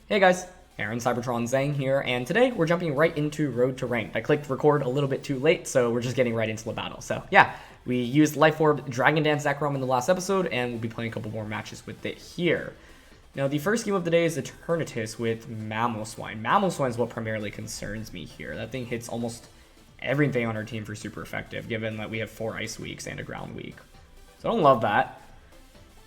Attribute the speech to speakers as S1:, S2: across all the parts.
S1: Hey guys, Aaron Cybertron Zhang here, and today we're jumping right into Road to Ranked. I clicked record a little bit too late, so we're just getting right into the battle. So yeah, we used Life Orb Dragon Dance Zekrom in the last episode, and we'll be playing a couple more matches with it here. Now the first game of the day is Eternatus with Mamoswine. Mamoswine is what primarily concerns me here. That thing hits almost everything on our team for super effective, given that we have 4 Ice Weeks and a Ground Week. So I don't love that.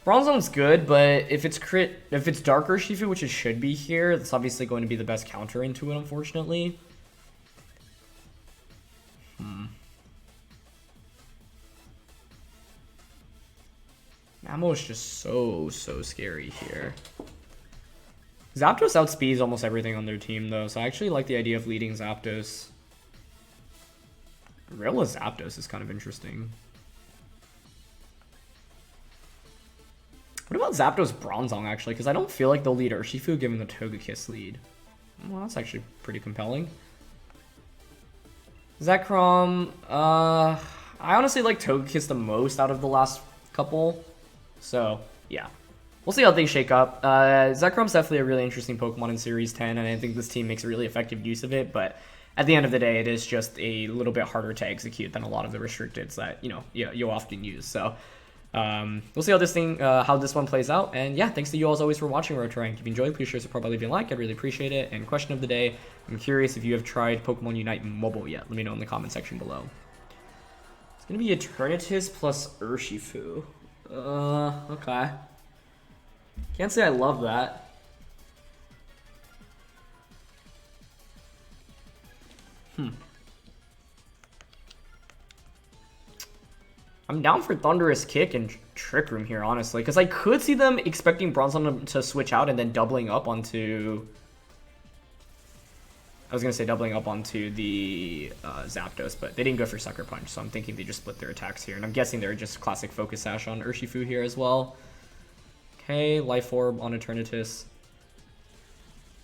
S1: Bronzone's good, but if it's Dark Urshifu, which it should be here, that's obviously going to be the best counter into it, unfortunately. Mamo is just so scary here. Zapdos outspeeds almost everything on their team, though, so I actually like the idea of leading Zapdos. Zapdos is kind of interesting. What about Zapdos Bronzong, actually? Because I don't feel like they'll lead Urshifu given the Togekiss lead. Well, that's actually pretty compelling. Zekrom, I honestly like Togekiss the most out of the last couple. So, yeah. We'll see how things shake up. Zekrom's definitely a really interesting Pokemon in Series 10, and I think this team makes a really effective use of it, but at the end of the day, it is just a little bit harder to execute than a lot of the restricteds that, you often use. So, we'll see how this one plays out. And yeah, thanks to you all as always for watching Road to Ranked. If you enjoyed, please share, support by leaving a like. I'd really appreciate it. And question of the day, I'm curious if you have tried Pokemon Unite Mobile yet. Let me know in the comment section below. It's gonna be Eternatus plus Urshifu. Okay. Can't say I love that. I'm down for Thunderous Kick and Trick Room here, honestly, because I could see them expecting Bronzong to switch out and then doubling up onto... I was going to say doubling up onto the Zapdos, but they didn't go for Sucker Punch, so I'm thinking they just split their attacks here. And I'm guessing they're just classic Focus Sash on Urshifu here as well. Okay, Life Orb on Eternatus.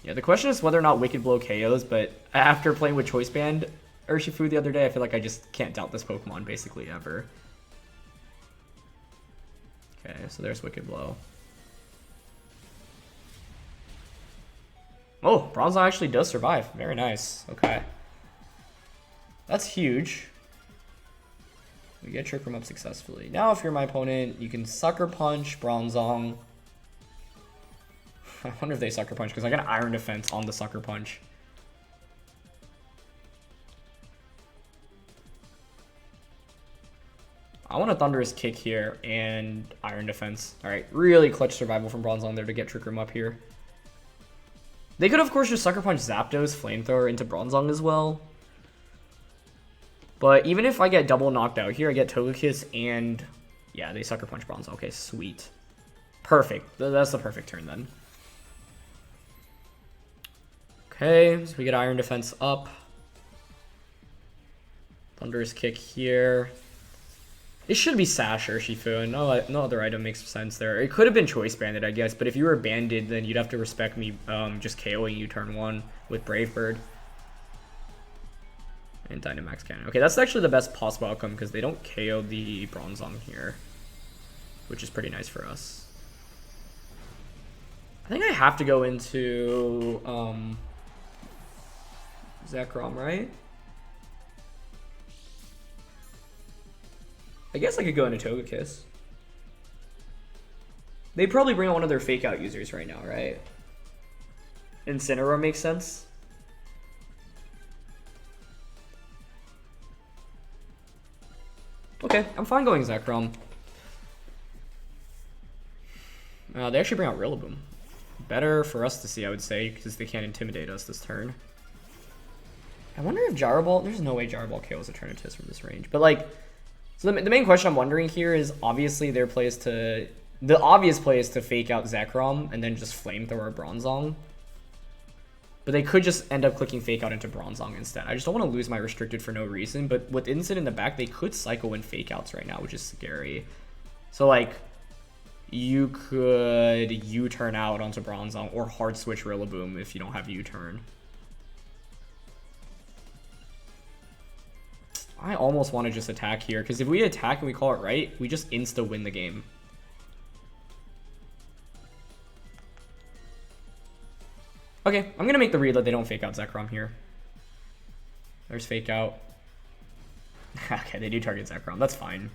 S1: Yeah, the question is whether or not Wicked Blow KOs, but after playing with Choice Band Urshifu the other day, I feel like I just can't doubt this Pokemon basically ever. Okay, so there's Wicked Blow. Oh, Bronzong actually does survive. Very nice. Okay. That's huge. We get Trick Room up successfully. Now if you're my opponent, you can Sucker Punch Bronzong. I wonder if they Sucker Punch, because I got an Iron Defense on the Sucker Punch. I want a Thunderous Kick here and Iron Defense. Alright, really clutch survival from Bronzong there to get Trick Room up here. They could, of course, just Sucker Punch Zapdos Flamethrower into Bronzong as well. But even if I get double knocked out here, I get Togekiss and... yeah, they Sucker Punch Bronzong. Okay, sweet. Perfect. That's the perfect turn then. Okay, so we get Iron Defense up. Thunderous Kick here. It should be Sash Urshifu, and no other item makes sense there. It could have been Choice Banded, I guess, but if you were Banded, then you'd have to respect me just KOing you turn 1 with Brave Bird. And Dynamax Cannon. Okay, that's actually the best possible outcome, because they don't KO the Bronzong here, which is pretty nice for us. I think I have to go into Zekrom, right? I guess I could go into Togekiss. They probably bring out one of their fake out users right now, right? Incineroar makes sense. Okay, I'm fine going Zekrom. They actually bring out Rillaboom. Better for us to see, I would say, because they can't intimidate us this turn. I wonder if Gyro Ball... there's no way Gyro Ball KOs Eternatus from this range. But, like... so the main question I'm wondering here is, obviously their play is to... the obvious play is to fake out Zekrom and then just Flamethrower Bronzong. But they could just end up clicking fake out into Bronzong instead. I just don't want to lose my restricted for no reason. But with Incin in the back, they could cycle win fake outs right now, which is scary. So, like, you could U-turn out onto Bronzong or hard switch Rillaboom if you don't have U-turn. I almost want to just attack here, because if we attack and we call it right, we just insta-win the game. Okay, I'm gonna make the read that they don't fake out Zekrom here. There's fake out. Okay, they do target Zekrom. That's fine.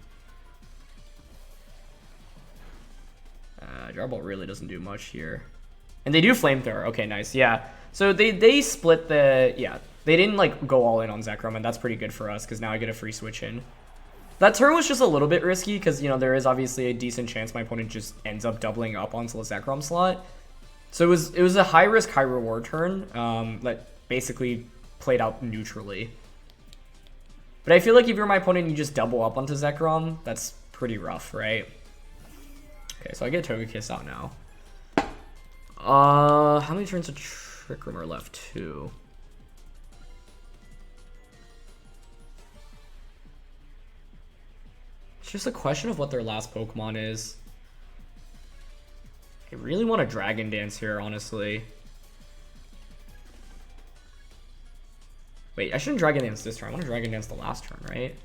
S1: Drawbolt really doesn't do much here. And they do Flamethrower. Okay, nice. Yeah. So they split the... Yeah. They didn't, like, go all in on Zekrom, and that's pretty good for us, because now I get a free switch in. That turn was just a little bit risky, because, you know, there is obviously a decent chance my opponent just ends up doubling up onto the Zekrom slot. So it was a high-risk, high-reward turn that basically played out neutrally. But I feel like if you're my opponent and you just double up onto Zekrom, that's pretty rough, right? Okay, so I get Togekiss out now. How many turns of Trick Room are left? 2. It's just a question of what their last Pokemon is. I really want a Dragon Dance here, honestly. Wait, I shouldn't Dragon Dance this turn. I want to Dragon Dance the last turn, right?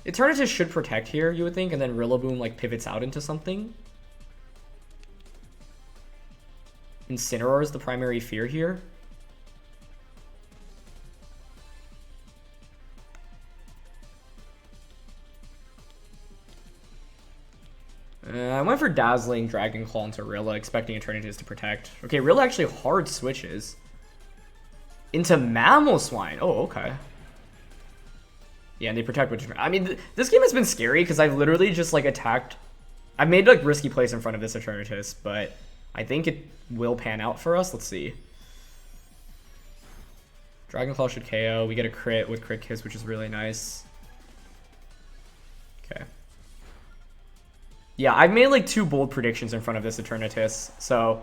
S1: Eternatus should protect here, you would think, and then Rillaboom, like, pivots out into something. Incineroar is the primary fear here. I went for Dazzling, Dragon Claw into Rilla, expecting Eternatus to protect. Okay, Rilla actually hard switches. Into Mamoswine. Oh, okay. Yeah, and they protect with... I mean, this game has been scary because I've literally just, like, attacked... I've made, like, risky plays in front of this Eternatus, but I think it will pan out for us. Let's see. Dragon Claw should KO. We get a crit with Crit Kiss, which is really nice. Okay. Yeah, I've made, like, 2 bold predictions in front of this Eternatus, so...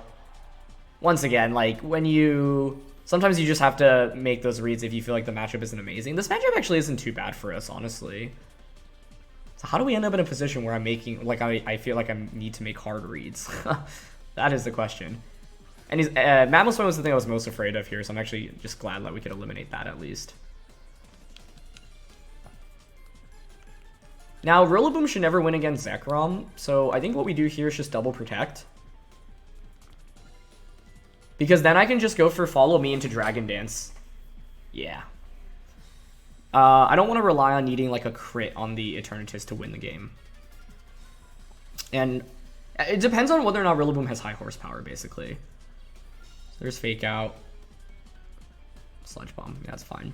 S1: Once again, like, when you... Sometimes you just have to make those reads if you feel like the matchup isn't amazing. This matchup actually isn't too bad for us, honestly. So how do we end up in a position where I'm making, like, I feel like I need to make hard reads? That is the question. And he's, Mamoswine was the thing I was most afraid of here, so I'm actually just glad that we could eliminate that at least. Now, Rillaboom should never win against Zekrom, so I think what we do here is just double protect. Because then I can just go for follow me into Dragon Dance. Yeah. I don't want to rely on needing like a crit on the Eternatus to win the game. And it depends on whether or not Rillaboom has high horsepower, basically. So there's Fake Out. Sludge Bomb. Yeah, that's fine.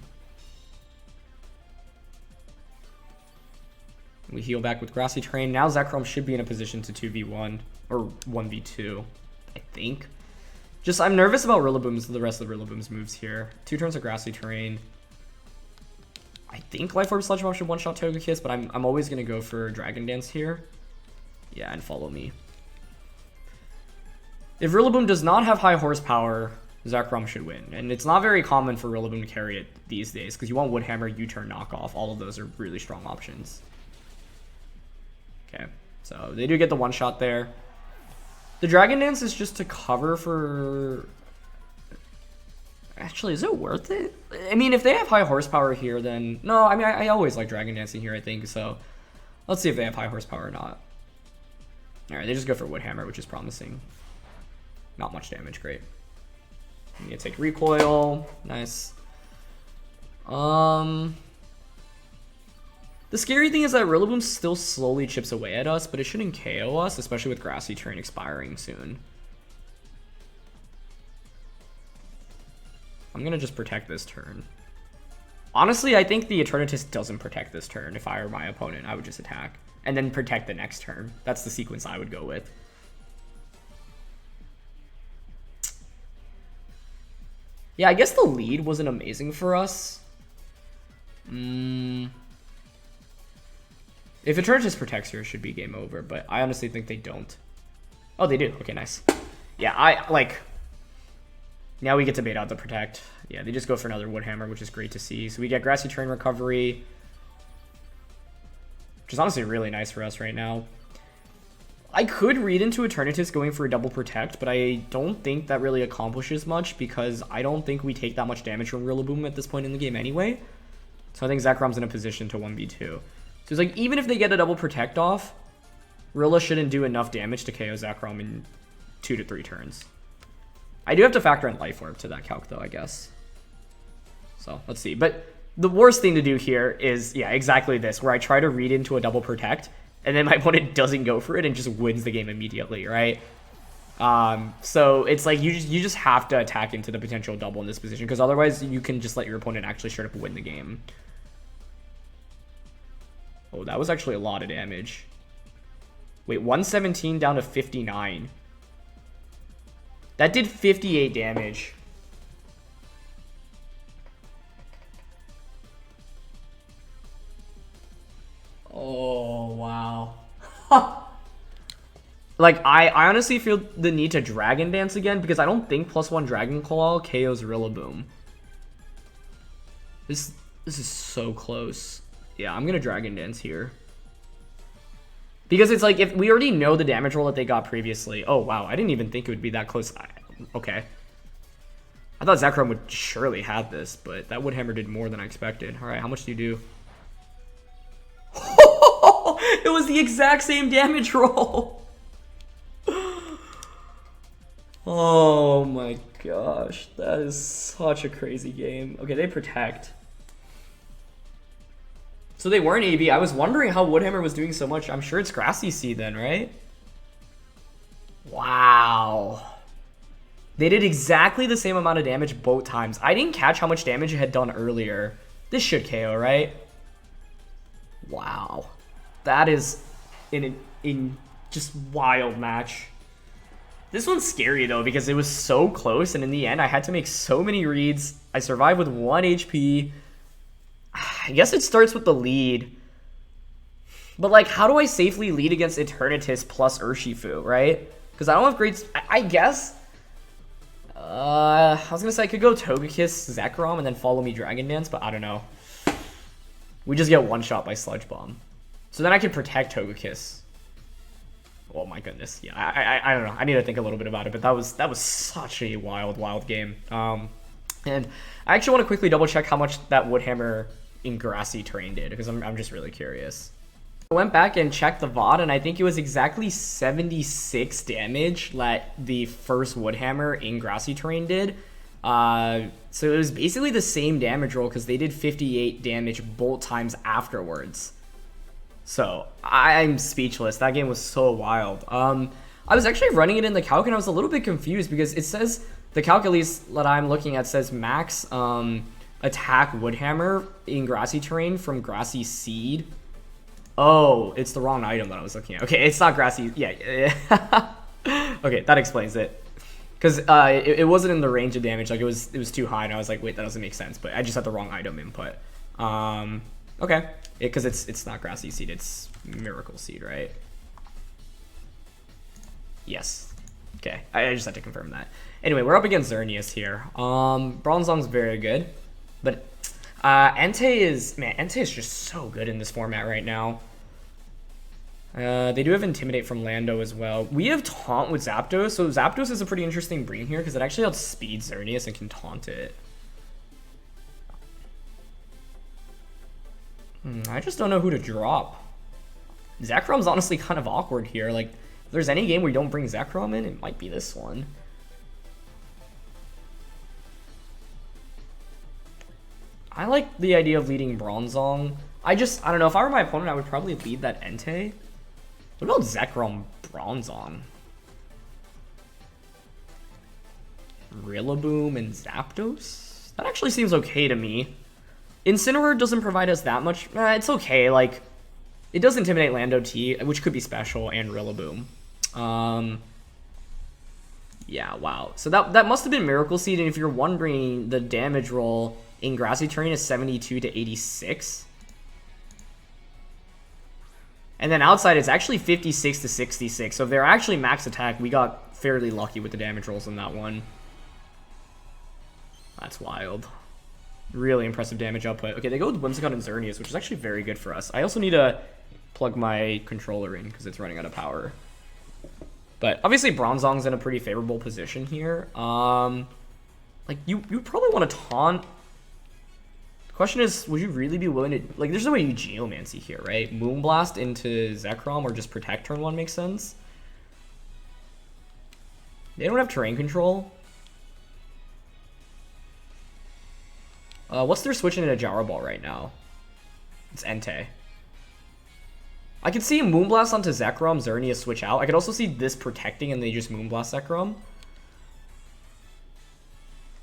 S1: We heal back with Grassy Terrain. Now Zekrom should be in a position to 2v1. Or 1v2, I think. Just, I'm nervous about Rillaboom's, the rest of the Rillaboom's moves here. 2 turns of Grassy Terrain. I think Life Orb Sludge Bomb should one-shot Togekiss, but I'm always going to go for Dragon Dance here. Yeah, and follow me. If Rillaboom does not have high horsepower, Zekrom should win. And it's not very common for Rillaboom to carry it these days, because you want Wood Hammer, U-turn, Knockoff. All of those are really strong options. Okay, so they do get the one-shot there. The Dragon Dance is just to cover for... Actually, is it worth it? I mean, if they have high horsepower here, then... No, I mean, I always like Dragon Dancing here, I think, so... Let's see if they have high horsepower or not. Alright, they just go for Wood Hammer, which is promising. Not much damage, great. I'm gonna take Recoil. Nice. The scary thing is that Rillaboom still slowly chips away at us, but it shouldn't KO us, especially with Grassy Terrain expiring soon. I'm going to just protect this turn. Honestly, I think the Eternatus doesn't protect this turn. If I were my opponent, I would just attack. And then protect the next turn. That's the sequence I would go with. Yeah, I guess the lead wasn't amazing for us. If Eternatus protects here, it should be game over, but I honestly think they don't. Oh, they do. Okay, nice. Yeah, now we get to bait out the protect. Yeah, they just go for another Wood Hammer, which is great to see. So we get Grassy Terrain recovery, which is honestly really nice for us right now. I could read into Eternatus going for a double protect, but I don't think that really accomplishes much because I don't think we take that much damage from Rillaboom at this point in the game anyway. So I think Zekrom's in a position to 1v2. So it's like, even if they get a double protect off, Rilla shouldn't do enough damage to KO Zekrom in 2 to 3 turns. I do have to factor in Life Orb to that calc, though, I guess. So, let's see. But the worst thing to do here is, yeah, exactly this, where I try to read into a double protect, and then my opponent doesn't go for it and just wins the game immediately, right? So it's like you just have to attack into the potential double in this position, because otherwise you can just let your opponent actually straight up win the game. Oh, that was actually a lot of damage. Wait, 117 down to 59. That did 58 damage. Oh, wow. Like, I honestly feel the need to Dragon Dance again, because I don't think +1 Dragon Claw KOs Rillaboom. This is so close. Yeah, I'm gonna Dragon Dance here. Because it's like, if we already know the damage roll that they got previously. Oh, wow, I didn't even think it would be that close. Okay. I thought Zekrom would surely have this, but that Woodhammer did more than I expected. Alright, how much do you do? It was the exact same damage roll! Oh my gosh, that is such a crazy game. Okay, they protect. So they weren't AB. I was wondering how Woodhammer was doing so much. I'm sure it's Grassy Seed then, right? Wow. They did exactly the same amount of damage both times. I didn't catch how much damage it had done earlier. This should KO, right? Wow. That is in just wild match. This one's scary though, because it was so close, and in the end I had to make so many reads. I survived with 1 HP. I guess it starts with the lead. But like, how do I safely lead against Eternatus plus Urshifu, right? Because I don't have great... I guess... I was gonna say I could go Togekiss Zekrom and then follow me Dragon Dance, but I don't know. We just get one shot by Sludge Bomb. So then I can protect Togekiss. Oh my goodness. Yeah, I don't know. I need to think a little bit about it, but that was such a wild game. And I actually want to quickly double check how much that Woodhammer in grassy terrain did, because I'm just really curious. I went back and checked the VOD, and I think it was exactly 76 damage that the first Woodhammer in grassy terrain did. So it was basically the same damage roll, because they did 58 damage both times afterwards. So I'm speechless. That game was so wild. I was actually running it in the calc, and I was a little bit confused, because it says, the calc at least that I'm looking at says max attack Woodhammer in grassy terrain from Grassy Seed. Oh, it's the wrong item that I was looking at. Okay, it's not Grassy. Yeah. Okay, that explains it. Because it wasn't in the range of damage. Like, it was too high, and I was like, wait, that doesn't make sense. But I just had the wrong item input. Okay. Because it's not Grassy Seed, it's Miracle Seed, right? Yes. Okay, I just had to confirm that. Anyway, we're up against Xerneas here. Bronzong's very good. But Entei is just so good in this format right now. They do have Intimidate from Lando as well. We have Taunt with Zapdos, so Zapdos is a pretty interesting breed here, because it actually outspeeds Xerneas and can taunt it. I just don't know who to drop. Zekrom's honestly kind of awkward here. Like, if there's any game where you don't bring Zekrom in, it might be this one. I like the idea of leading Bronzong. I don't know, if I were my opponent, I would probably lead that Entei. What about Zekrom Bronzong? Rillaboom and Zapdos? That actually seems okay to me. Incineroar doesn't provide us that much. It's okay, like, it does intimidate Landorus-T, which could be special, and Rillaboom. Yeah, wow. So that must have been Miracle Seed, and if you're wondering, the damage roll in grassy terrain is 72 to 86. And then outside, it's actually 56 to 66. So if they're actually max attack, we got fairly lucky with the damage rolls in that one. That's wild. Really impressive damage output. Okay, they go with Whimsicott and Xerneas, which is actually very good for us. I also need to plug my controller in because it's running out of power. But obviously Bronzong's in a pretty favorable position here. Like, you probably want to taunt. The question is, would you really be willing to... Like, there's no way you Geomancy here, right? Moonblast into Zekrom or just Protect turn 1 makes sense. They don't have terrain control. What's their switching into Gyro Ball right now? It's Entei. I could see Moonblast onto Zekrom, Xerneas switch out. I could also see this protecting and they just Moonblast Zekrom.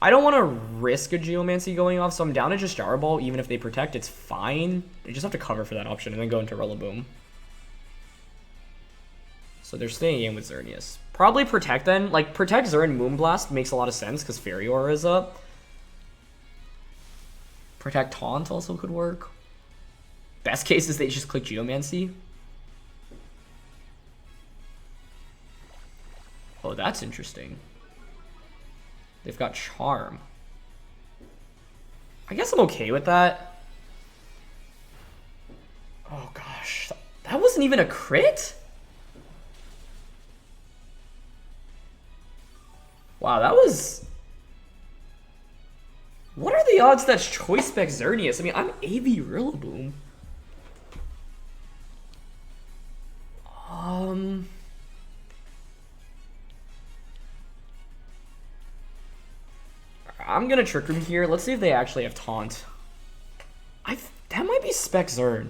S1: I don't want to risk a Geomancy going off, so I'm down to just Gyro Ball. Even if they protect, it's fine. They just have to cover for that option and then go into Rillaboom. So they're staying in with Xerneas. Probably protect then. Like, protect Xern Moonblast makes a lot of sense because Fairy Aura is up. Protect Taunt also could work. Best case is they just click Geomancy. Oh, that's interesting. They've got Charm. I guess I'm okay with that. Oh gosh, that wasn't even a crit? Wow, that was... What are the odds that's Choice Spec Xerneas? I mean, I'm AV Rillaboom. I'm gonna Trick Room here. Let's see if they actually have Taunt. That might be Spec Xern.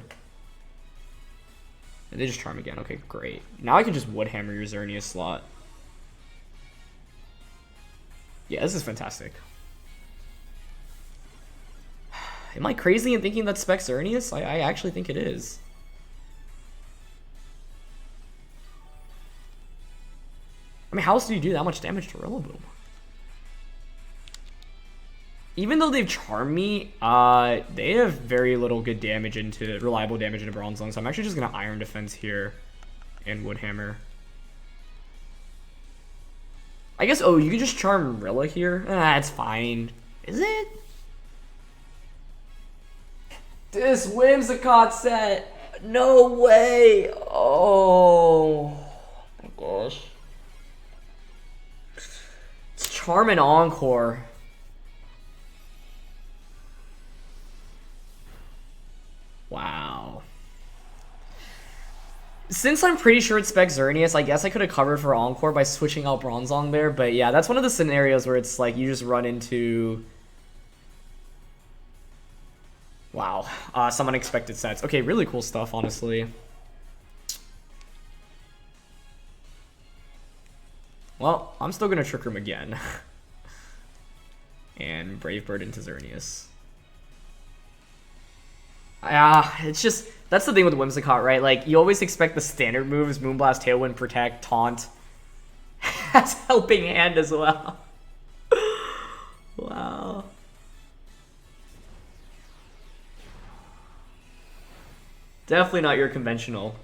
S1: They just Charm again. Okay, great. Now I can just Woodhammer your Xerneas slot. Yeah, this is fantastic. Am I crazy in thinking that's Spec Xerneas? I actually think it is. I mean, how else do you do that much damage to Rillaboom? Even though they've charmed me, they have very little good damage into reliable damage into Bronzong, so I'm actually just gonna Iron Defense here and Woodhammer. I guess, oh, you can just charm Rilla here? It's fine. Is it? This Whimsicott set! No way! Oh my gosh. It's Charm and Encore. Wow. Since I'm pretty sure it's Spec Xerneas, I guess I could have covered for Encore by switching out Bronzong there, but yeah, that's one of the scenarios where it's like you just run into... Wow, some unexpected sets. Okay, really cool stuff, honestly. Well, I'm still gonna Trick Room again. And Brave Bird into Xerneas. It's just, that's the thing with Whimsicott, right? Like, you always expect the standard moves, Moonblast, Tailwind, Protect, Taunt. Has Helping Hand as well. Wow. Definitely not your conventional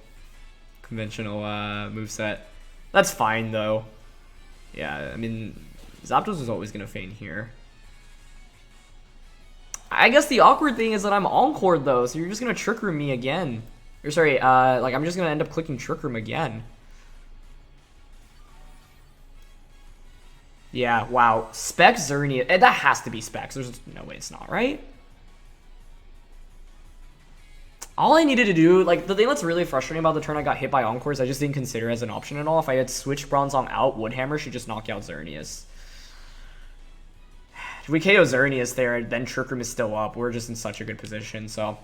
S1: moveset. That's fine, though. Yeah, I mean, Zapdos is always going to feign here. I guess the awkward thing is that I'm Encored, though, so you're just going to Trick Room me again. Or sorry, like, I'm just going to end up clicking Trick Room again. Yeah, wow. Spec Xerneas. That has to be Specs. There's no way it's not, right? All I needed to do, like, the thing that's really frustrating about the turn I got hit by Encore is I just didn't consider it as an option at all. If I had switched Bronzong out, Woodhammer should just knock out Xerneas. If we KO Xerneas there, then Trick Room is still up. We're just in such a good position, so...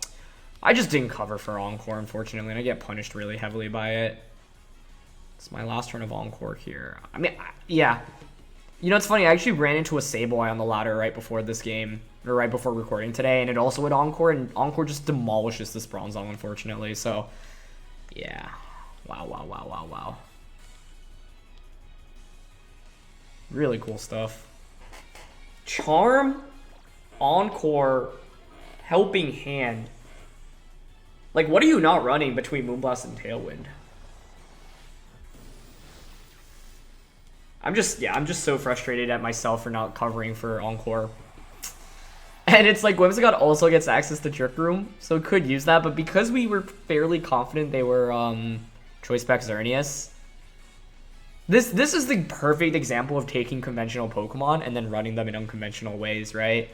S1: I just didn't cover for Encore, unfortunately, and I get punished really heavily by it. It's my last turn of Encore here. I mean, yeah. You know, it's funny, I actually ran into a Sableye on the ladder right before this game, or right before recording today, and it also had Encore, and Encore just demolishes this Bronzong, unfortunately, so... Yeah. Wow, wow, wow, wow, wow. Really cool stuff. Charm, Encore, Helping Hand. Like, what are you not running between Moonblast and Tailwind? I'm just so frustrated at myself for not covering for Encore. And it's like Whimsicott also gets access to Trick Room, so could use that, but because we were fairly confident they were Choice Spec Xerneas, this is the perfect example of taking conventional Pokemon and then running them in unconventional ways, right?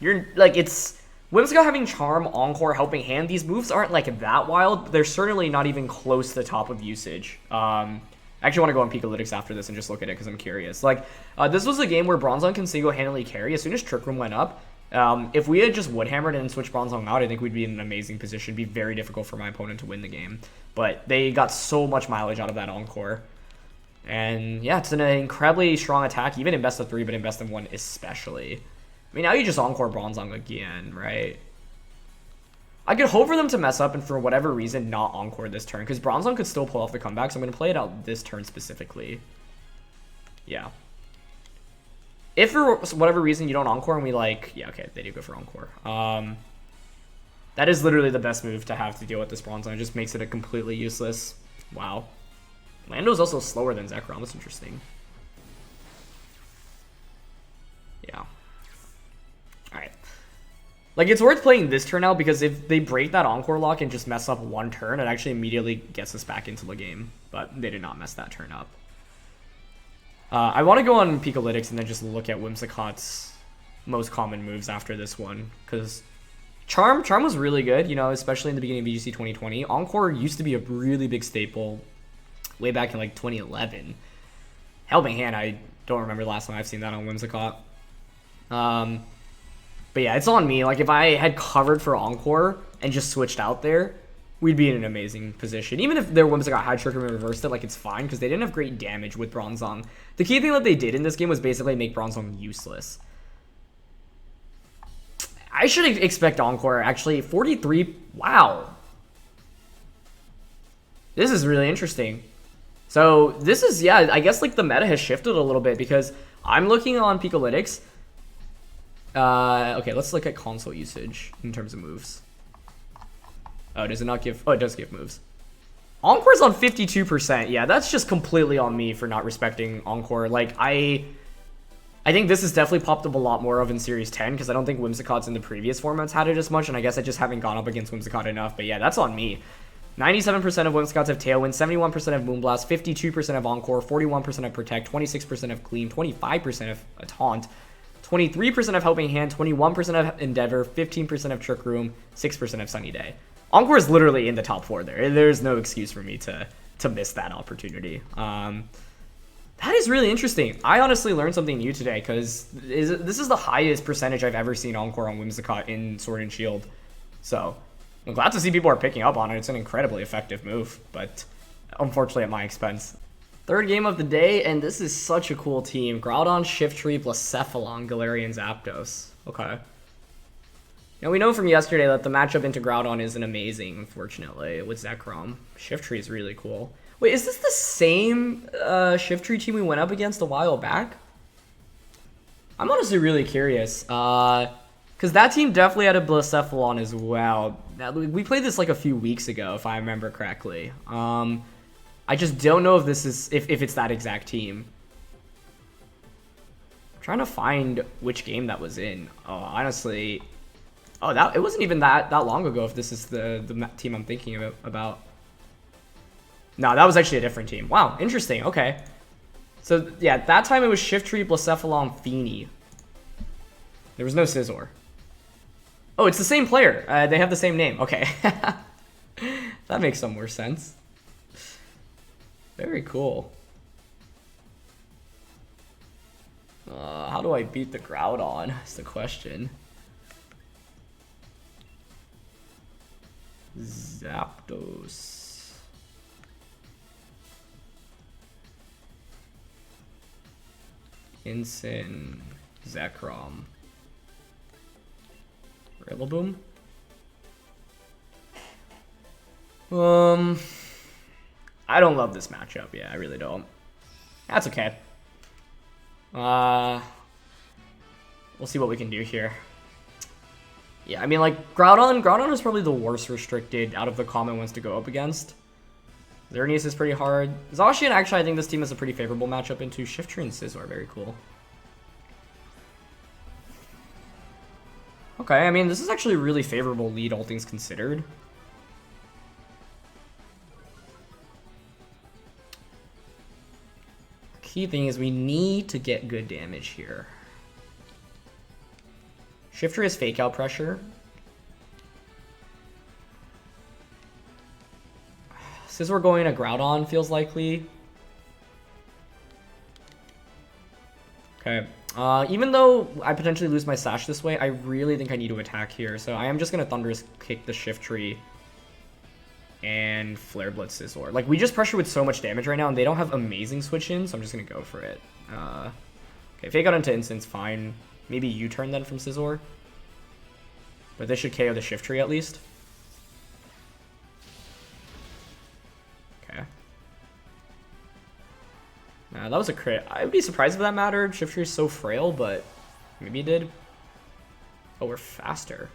S1: You're like, it's Whimsicott having Charm, Encore, Helping Hand. These moves aren't like that wild, but they're certainly not even close to the top of usage. I actually want to go on Pikalytics after this and just look at it because I'm curious. Like, this was a game where Bronzong can single-handedly carry. As soon as Trick Room went up, If we had just Wood Hammered and switched Bronzong out, I think we'd be in an amazing position. It'd be very difficult for my opponent to win the game. But they got so much mileage out of that Encore. And yeah, it's an incredibly strong attack, even in best of 3, but in best of 1 especially. I mean, now you just Encore Bronzong again, right? I could hope for them to mess up and for whatever reason not Encore this turn, because Bronzong could still pull off the comeback, so I'm going to play it out this turn specifically. Yeah. If for whatever reason you don't Encore and we like... Yeah, okay, they do go for Encore. That is literally the best move to have to deal with this Bronzong. It just makes it a completely useless... Wow. Lando's also slower than Zekrom. That's interesting. Yeah. Alright. Like, it's worth playing this turn out because if they break that Encore lock and just mess up one turn, it actually immediately gets us back into the game. But they did not mess that turn up. I want to go on Pikalytics and then just look at Whimsicott's most common moves after this one. Because Charm was really good, you know, especially in the beginning of VGC 2020. Encore used to be a really big staple way back in, like, 2011. Helping Hand, I don't remember the last time I've seen that on Whimsicott. But yeah, it's on me. Like, if I had covered for Encore and just switched out there, we'd be in an amazing position. Even if their Whimsicott had Trick Room and reversed it, like, it's fine, because they didn't have great damage with Bronzong. The key thing that they did in this game was basically make Bronzong useless. I should expect Encore, actually. 43, wow. This is really interesting. So, this is, yeah, I guess, like, the meta has shifted a little bit, because I'm looking on Pikalytics. Okay, let's look at console usage in terms of moves. Oh, does it not give... Oh, it does give moves. Encore's on 52%. Yeah, that's just completely on me for not respecting Encore. Like, I think this has definitely popped up a lot more of in Series 10, because I don't think Whimsicott's in the previous formats had it as much, and I guess I just haven't gone up against Whimsicott enough. But yeah, that's on me. 97% of Whimsicotts have Tailwind, 71% have Moonblast, 52% have Encore, 41% have Protect, 26% have Gleam, 25% have a Taunt, 23% have Helping Hand, 21% have Endeavor, 15% have Trick Room, 6% have Sunny Day. Encore is literally in the top 4 there. There's no excuse for me to miss that opportunity. That is really interesting. I honestly learned something new today, because this is the highest percentage I've ever seen Encore on Whimsicott in Sword and Shield. So, I'm glad to see people are picking up on it. It's an incredibly effective move, but unfortunately at my expense. Third game of the day, and this is such a cool team. Groudon, Shiftry, Blacephalon, Galarian, Zapdos. Okay. Now, we know from yesterday that the matchup into Groudon isn't amazing, unfortunately, with Zekrom. Shiftry is really cool. Wait, is this the same Shiftry team we went up against a while back? I'm honestly really curious. Because that team definitely had a Blacephalon as well. Now, we played this like a few weeks ago, if I remember correctly. I just don't know if this is if it's that exact team. I'm trying to find which game that was in. Oh, honestly... Oh, it wasn't even that long ago if this is the team I'm thinking about. No, that was actually a different team. Wow, interesting. Okay. So, yeah, that time it was Shiftry, Blacephalon, Fini. There was no Scizor. Oh, it's the same player. They have the same name. Okay. That makes some more sense. Very cool. How do I beat the Groudon? That's the question. Zapdos. Incin. Zekrom. Rillaboom. I don't love this matchup. Yeah, I really don't. That's okay. We'll see what we can do here. Yeah, I mean, like, Groudon is probably the worst restricted out of the common ones to go up against. Xerneas is pretty hard. Zacian, actually, I think this team is a pretty favorable matchup into Shiftry and Scizor. Very cool. Okay, I mean, this is actually a really favorable lead, all things considered. Key thing is we need to get good damage here. Shiftry has Fake Out pressure. Scizor going to Groudon feels likely. Okay. Even though I potentially lose my Sash this way, I really think I need to attack here. So I am just going to Thunderous Kick the Shiftry and Flare Blitz Scizor. Like, we just pressure with so much damage right now, and they don't have amazing switch-ins, so I'm just going to go for it. Okay, Fake Out into Instance, fine. Maybe U-turn then from Scizor. But this should KO the Shiftry at least. Okay. That was a crit. I would be surprised if that mattered. Shiftry is so frail, but maybe it did. Oh, we're faster.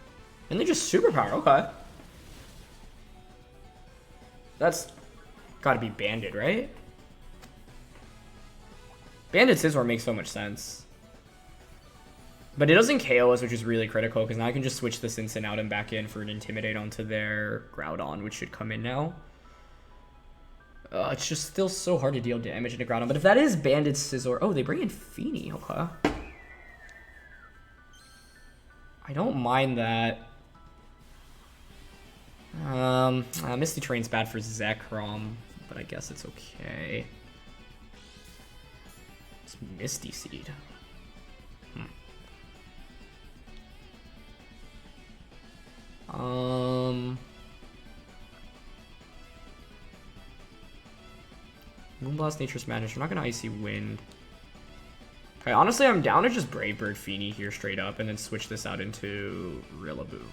S1: And they just superpower. Okay. That's got to be Banded, right? Banded Scizor makes so much sense. But it doesn't KO us, which is really critical, because now I can just switch this Incin out and back in for an Intimidate onto their Groudon, which should come in now. It's just still so hard to deal damage into Groudon. But if that is Banded Scizor... Oh, they bring in Fini. Okay. I don't mind that. Misty Terrain's bad for Zekrom, but I guess it's okay. It's Misty Seed. Moonblast, Nature's Madness. We're not gonna Icy Wind. Okay, honestly, I'm down to just Brave Bird Fini here straight up and then switch this out into Rillaboom.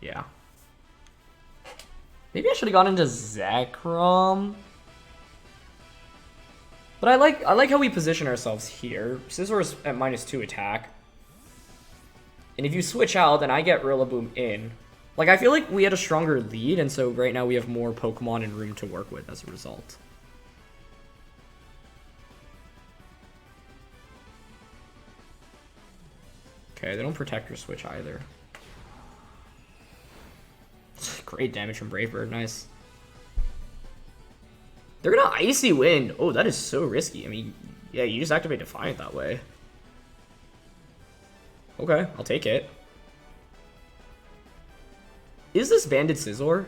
S1: Yeah. Maybe I should have gone into Zekrom. But I like how we position ourselves here. Scizor is at -2 attack. And if you switch out, then I get Rillaboom in. Like, I feel like we had a stronger lead, and so right now we have more Pokemon and room to work with as a result. Okay, they don't protect or switch either. Great damage from Brave Bird, nice. They're gonna Icy Wind. Oh, that is so risky. I mean, yeah, you just activate Defiant that way. Okay, I'll take it. Is this Banded Scizor?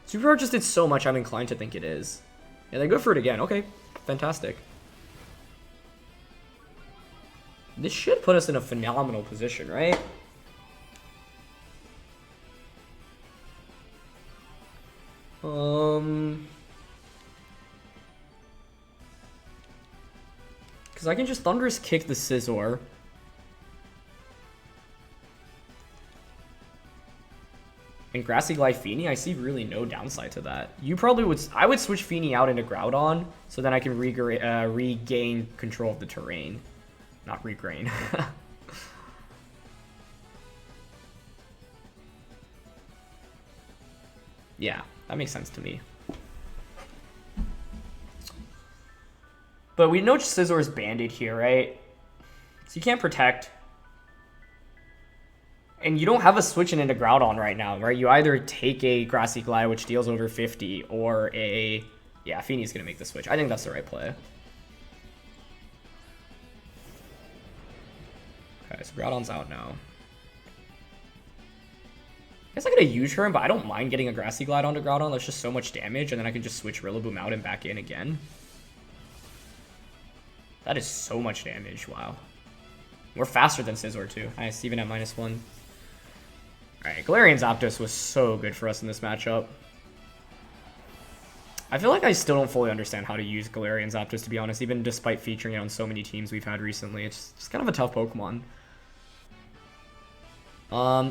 S1: Superpower just did so much, I'm inclined to think it is. Yeah, they go for it again. Okay, fantastic. This should put us in a phenomenal position, right? Because I can just Thunderous Kick the Scizor. And Grassy Glide Fini, I see really no downside to that. You probably would... I would switch Fini out into Groudon, so then I can regain control of the terrain. Not regain. Yeah, that makes sense to me. But we know Scizor is Banded here, right? So you can't protect. And you don't have a switching into Groudon right now, right? You either take a Grassy Glide, which deals over 50, or a... Yeah, Fini's going to make the switch. I think that's the right play. Okay, so Groudon's out now. I guess I get a U-turn, but I don't mind getting a Grassy Glide onto Groudon. That's just so much damage, and then I can just switch Rillaboom out and back in again. That is so much damage, wow. We're faster than Scizor too. Nice, even at -1. Alright, Galarian Zapdos was so good for us in this matchup. I feel like I still don't fully understand how to use Galarian Zapdos, to be honest, even despite featuring it on so many teams we've had recently. It's just kind of a tough Pokemon.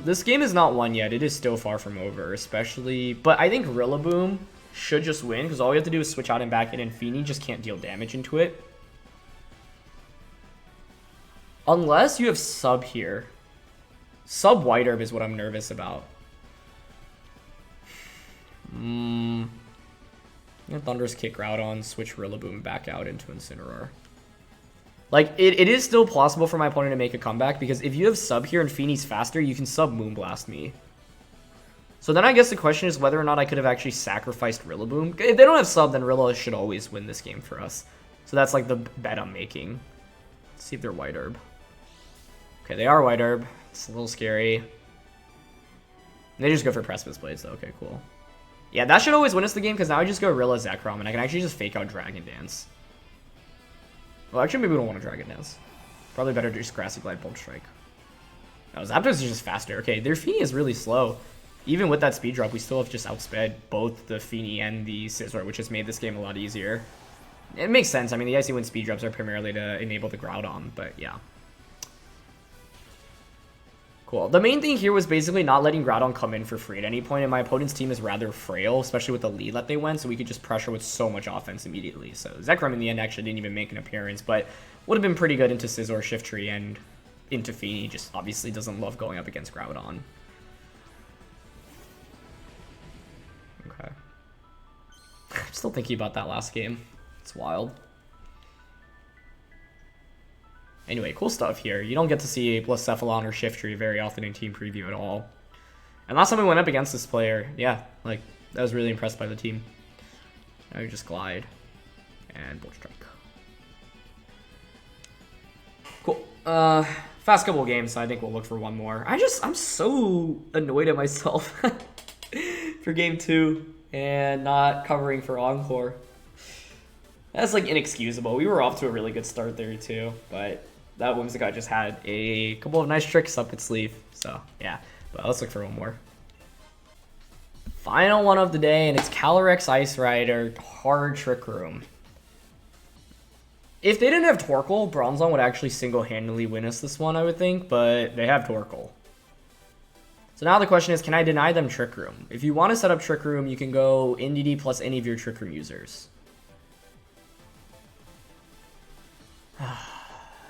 S1: This game is not won yet. It is still far from over, especially... But I think Rillaboom should just win, because all we have to do is switch out and back in, and Fini just can't deal damage into it. Unless you have Sub here. Sub White Herb is what I'm nervous about. Thunderous Kick Groudon, switch Rillaboom back out into Incineroar. Like, it is still possible for my opponent to make a comeback, because if you have Sub here and Fini's faster, you can Sub Moonblast me. So then I guess the question is whether or not I could have actually sacrificed Rillaboom. If they don't have Sub, then Rilla should always win this game for us. So that's like the bet I'm making. Let's see if they're White Herb. Okay, they are White Herb. It's a little scary. They just go for Precipice Blades, though. Okay, cool. Yeah, that should always win us the game, because now I just go Rilla Zekrom, and I can actually just fake out Dragon Dance. Well, actually, maybe we don't want to Dragon Dance. Probably better to just Grassy Glide Bolt Strike. No, Zapdos is just faster. Okay, their Fini is really slow. Even with that speed drop, we still have just outsped both the Fini and the Scizor, which has made this game a lot easier. It makes sense. I mean, the Icy Wind speed drops are primarily to enable the Groudon, but yeah. Cool. The main thing here was basically not letting Groudon come in for free at any point, and my opponent's team is rather frail, especially with the lead that they went, so we could just pressure with so much offense immediately. So Zekrom in the end actually didn't even make an appearance, but would have been pretty good into Scizor, Shiftry, and into Fini. Just obviously doesn't love going up against Groudon. Okay. I'm still thinking about that last game. It's wild. Anyway, cool stuff here. You don't get to see Blacephalon or Shiftry very often in team preview at all. And last time we went up against this player, yeah, like, I was really impressed by the team. Now you just Glide and Bolt Strike. Cool. Fast couple of games, so I think we'll look for one more. I'm so annoyed at myself for game 2 and not covering for Encore. That's like inexcusable. We were off to a really good start there too, but that Whimsicott just had a couple of nice tricks up its sleeve. So yeah, but let's look for one more. Final one of the day, and it's Calyrex Ice Rider Hard Trick Room. If they didn't have Torkoal, Bronzong would actually single-handedly win us this one, I would think, but they have Torkoal. So now the question is, can I deny them Trick Room? If you want to set up Trick Room, you can go Indeedee plus any of your Trick Room users.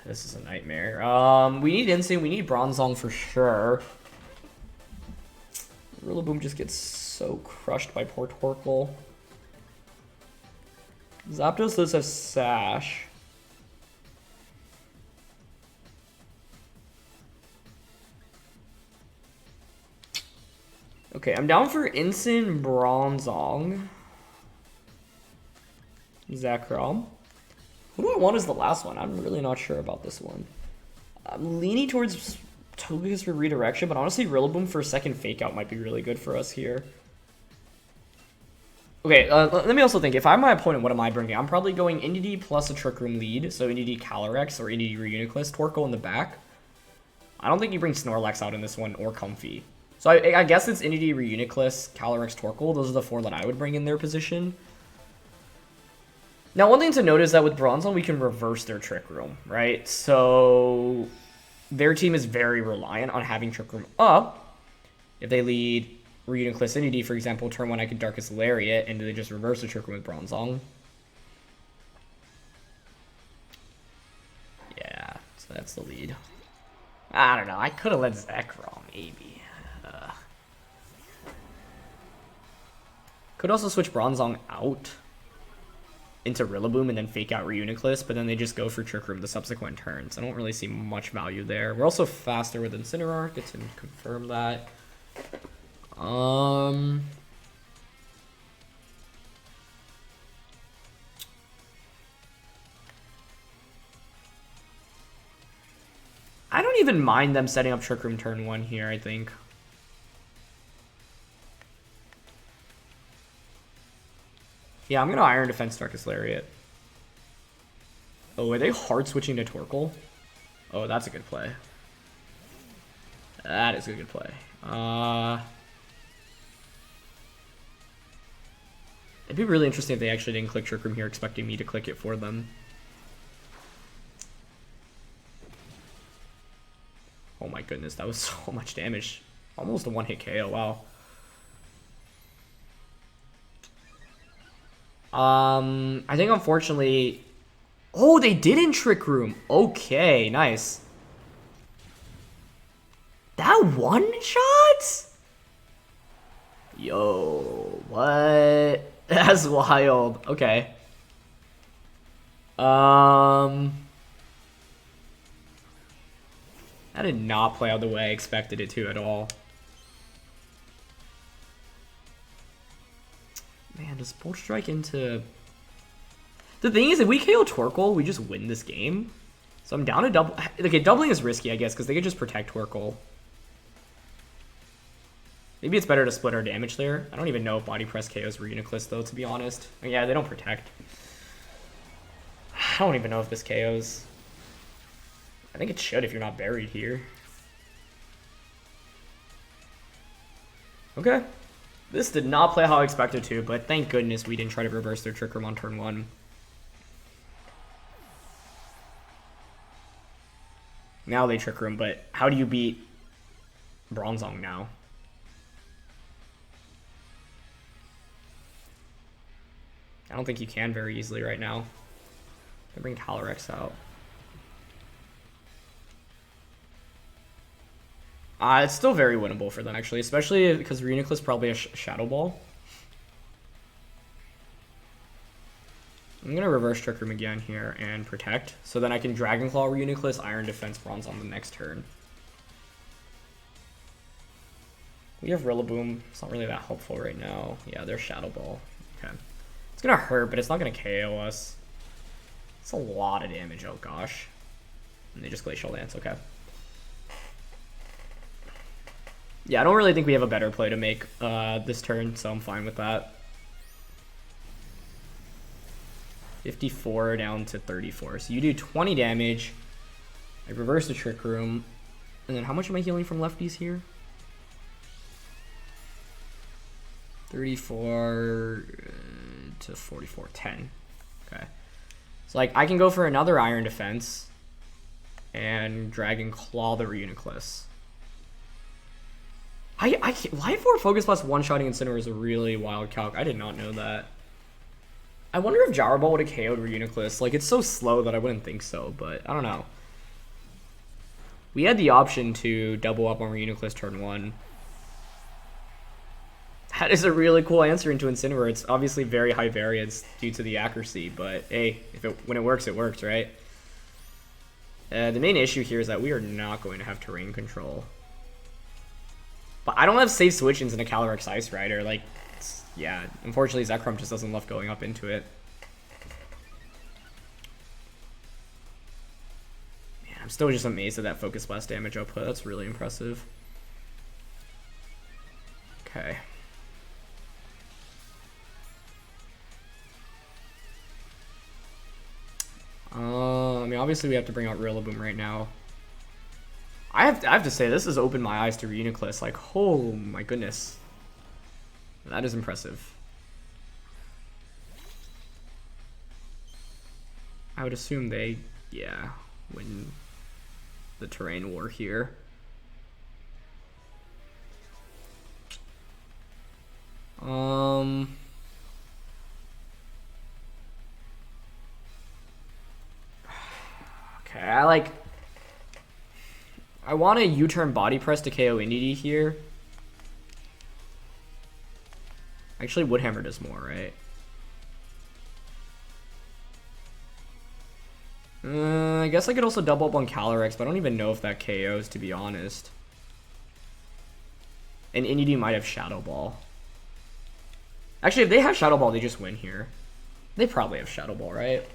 S1: This is a nightmare. We need Insane, we need Bronzong for sure. Rillaboom just gets so crushed by poor Torkoal. Zapdos does have Sash. Okay, I'm down for Insane, Bronzong. Zekrom. Who do I want as the last one? I'm really not sure about this one. I'm leaning towards Togekiss for redirection, but honestly, Rillaboom for a second fake out might be really good for us here. Okay, let me also think. If I'm my opponent, what am I bringing? I'm probably going Indeedee plus a Trick Room lead, so Indeedee Calyrex or Indeedee Reuniclus, Torkoal in the back. I don't think you bring Snorlax out in this one, or Comfey. So I guess it's Indeedee Reuniclus, Calyrex, Torkoal. Those are the 4 that I would bring in their position. Now, one thing to note is that with Bronzong, we can reverse their Trick Room, right? So their team is very reliant on having Trick Room up. If they lead Reuniclus Indeedee, for example, turn 1 I could Darkest Lariat, and they just reverse the Trick Room with Bronzong. Yeah, so that's the lead. I don't know. I could have let Zekrom, maybe. Could also switch Bronzong out into Rillaboom and then fake out Reuniclus, but then they just go for Trick Room the subsequent turns. I don't really see much value there. We're also faster with Incineroar. Get to confirm that. I don't even mind them setting up Trick Room turn 1 here, I think. Yeah, I'm going to Iron Defense Darkest Lariat. Oh, are they hard switching to Torkoal? Oh, that's a good play. That is a good play. It'd be really interesting if they actually didn't click Trick Room here, expecting me to click it for them. Oh my goodness, that was so much damage. Almost a one-hit KO, wow. I think unfortunately... Oh, they didn't Trick Room. Okay, nice. That one shot? Yo, what? That's wild. Okay. That did not play out the way I expected it to at all. Man, does Bolt Strike into... The thing is, if we KO Torkoal, we just win this game. So I'm down to double... Okay, doubling is risky, I guess, because they could just protect Torkoal. Maybe it's better to split our damage there. I don't even know if Body Press KOs Reuniclus, though, to be honest. Yeah, they don't protect. I don't even know if this KOs. I think it should if you're not buried here. Okay. This did not play how I expected to, but thank goodness we didn't try to reverse their Trick Room on turn 1. Now they Trick Room, but how do you beat Bronzong now? I don't think you can very easily right now. I bring Calyrex out. It's still very winnable for them, actually, especially because Reuniclus probably has Shadow Ball. I'm going to reverse Trick Room again here and protect, so then I can Dragon Claw Reuniclus, Iron Defense, Bronze on the next turn. We have Rillaboom. It's not really that helpful right now. Yeah, there's Shadow Ball. Okay. It's going to hurt, but it's not going to KO us. It's a lot of damage. Oh, gosh. And they just Glacial Lance. Okay. Yeah, I don't really think we have a better play to make this turn, so I'm fine with that. 54 down to 34. So you do 20 damage. I reverse the Trick Room. And then how much am I healing from lefties here? 34 to 44. 10. Okay. So, like, I can go for another Iron Defense and Dragon Claw the Reuniclus. Life Orb Focus Blast one-shotting Incineroar is a really wild calc. I did not know that. I wonder if Gyro Ball would have KO'd Reuniclus. Like, it's so slow that I wouldn't think so, but I don't know. We had the option to double up on Reuniclus turn 1. That is a really cool answer into Incineroar. It's obviously very high variance due to the accuracy, but hey, when it works, right? The main issue here is that we are not going to have terrain control. But I don't have safe switch-ins in a Calyrex-I Strider. Like, yeah, unfortunately, Zekrom just doesn't love going up into it. Man, I'm still just amazed at that Focus Blast damage output. That's really impressive. Okay. I mean, obviously we have to bring out Rillaboom right now. I have to say, this has opened my eyes to Reuniclus. Like, oh my goodness. That is impressive. I would assume they, yeah, win the terrain war here. Okay, I want a U-turn Body Press to KO Indeedee here. Actually, Woodhammer does more, right? I guess I could also double up on Calyrex, but I don't even know if that KOs, to be honest. And Indeedee might have Shadow Ball. Actually, if they have Shadow Ball, they just win here. They probably have Shadow Ball, right?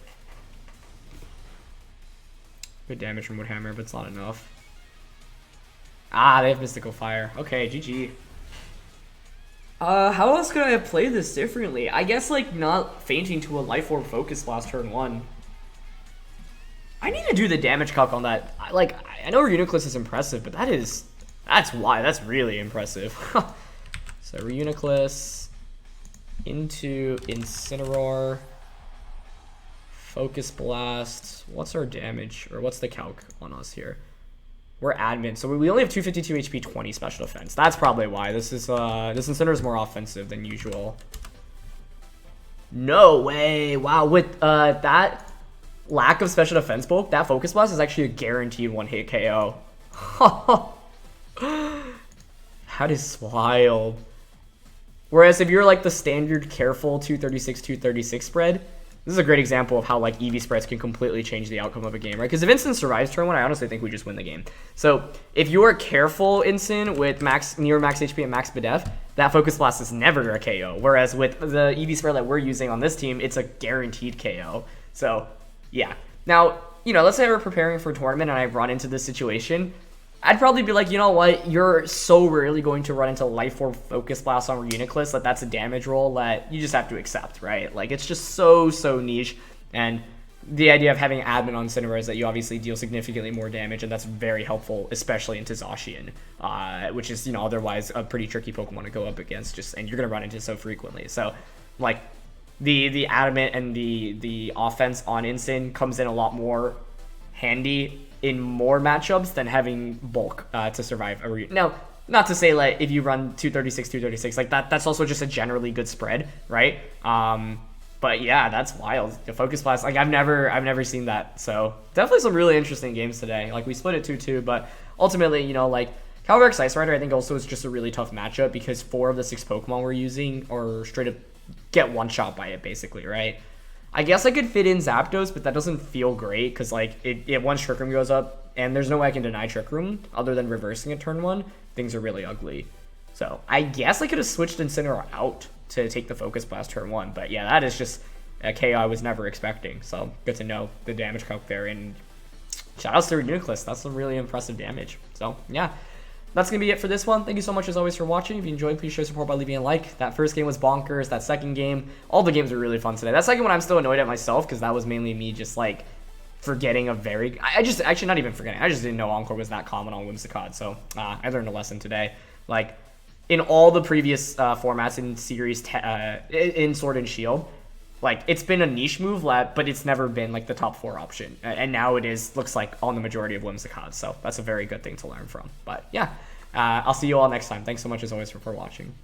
S1: Good damage from Woodhammer, but it's not enough. Ah, they have Mystical Fire. Okay, GG. How else could I have played this differently? I guess, like, not fainting to a Life Orb Focus Blast turn 1. I need to do the damage calc on that. I know Reuniclus is impressive, but that's really impressive. So, Reuniclus into Incineroar. Focus Blast. What's our damage? Or what's the calc on us here? We're admin, so we only have 252 HP, 20 special defense. That's probably why. This Incineroar is more offensive than usual. No way! Wow, with that lack of special defense bulk, that Focus Blast is actually a guaranteed one-hit KO. That is wild. Whereas if you're like the standard careful 236 spread, this is a great example of how like EV spreads can completely change the outcome of a game, right? Because if Incin survives turn 1, I honestly think we just win the game. So if you are careful Incin with near max HP and max BDF, that Focus Blast is never a KO. Whereas with the EV spread that we're using on this team, it's a guaranteed KO. So yeah. Now, you know, let's say we're preparing for a tournament and I run into this situation. I'd probably be like, you know what, you're so rarely going to run into Life Orb Focus Blast on Reuniclus that that's a damage roll that you just have to accept, right? Like, it's just so niche, and the idea of having admin on Incineroar is that you obviously deal significantly more damage, and that's very helpful, especially into Zacian, which is, you know, otherwise a pretty tricky Pokemon to go up against, and you're going to run into so frequently. So, like, the adamant and the offense on Incin comes in a lot more handy in more matchups than having bulk to survive a Now, not to say like if you run 236 like that's also just a generally good spread, right? But yeah, that's wild. The Focus Blast, like I've never seen that. So definitely some really interesting games today. Like we split it 2-2, but ultimately, you know, like Calyrex Ice Rider I think also is just a really tough matchup because 4 of the 6 Pokemon we're using are straight up get one shot by it basically, right? I guess I could fit in Zapdos, but that doesn't feel great because like it once Trick Room goes up, and there's no way I can deny Trick Room other than reversing it turn 1. Things are really ugly. So I guess I could have switched Incineroar out to take the Focus Blast turn 1, but yeah, that is just a KO I was never expecting. So good to know the damage calc there, and shoutouts to Reuniclus. That's some really impressive damage. So yeah. That's going to be it for this one. Thank you so much as always for watching. If you enjoyed, please show support by leaving a like. That first game was bonkers. That second game, all the games were really fun today. That second one I'm still annoyed at myself because that was mainly me just like forgetting a very... I just, actually not even forgetting. I just didn't know Encore was that common on Whimsicott. So I learned a lesson today. Like in all the previous formats in Series, in Sword and Shield, like it's been a niche move, but it's never been like the top 4 option. And now it is, looks like on the majority of Whimsicott. So that's a very good thing to learn from. But yeah, I'll see you all next time. Thanks so much as always for watching.